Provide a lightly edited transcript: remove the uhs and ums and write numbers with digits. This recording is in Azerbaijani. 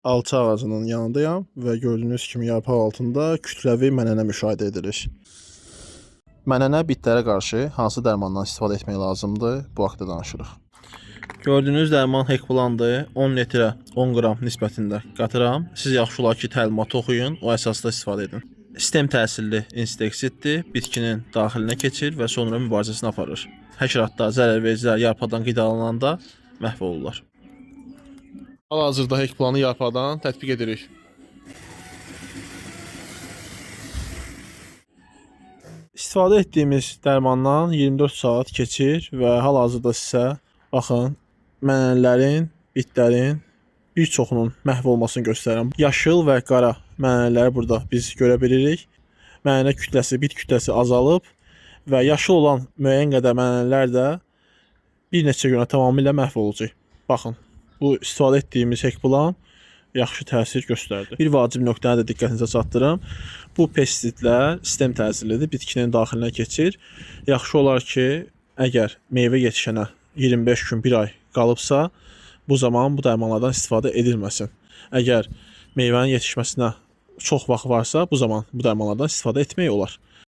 alça ağacının yanındayam və gördüyünüz kimi yarpaq altında kütləvi mənənə müşahidə edilir. Mənənə bitlərə qarşı hansı dərmandan istifadə etmək lazımdır? Bu haqqda danışırıq. Gördüyünüz dərman Hekplandır. 10 litrə 10 qram nisbətində qatıram. Siz yaxşı olar ki, təlimatı oxuyun, o əsasda istifadə edin. Sistem təsirli inseksiddir. Bitkinin daxilinə keçir və sonra mübarizəsini aparır. Həşəratlar, zərərvericilər yarpaqdan qidalananda məhv olurlar. Hal-hazırda Hekplanı yarpaqdan tətbiq edirik. İstifadə etdiyimiz dərmandan 24 saat keçir və hal-hazırda sizə baxın, mənənələrin, bitlərin bir çoxunun məhv olmasını göstərirəm. Yaşıl və qara mənənələri burada biz görə bilirik. Mənənə kütləsi, bit kütləsi azalıb və yaşıl olan müəyyən qədər mənənələr də bir neçə günə tamamilə məhv olacaq. Baxın, bu istifadə etdiyimiz Hekplan yaxşı təsir göstərdi. Bir vacib nöqtəni də diqqətinizə çatdırım. Bu pestisitlər sistem təsirlidir, bitkinin daxilinə keçir. Yaxşı olar ki, əgər meyvə yetişənə 25 gün, 1 ay qalıbsa, bu zaman bu dərmanlardan istifadə edilməsin. Əgər meyvənin yetişməsinə çox vaxt varsa, bu zaman bu dərmanlardan istifadə etmək olar.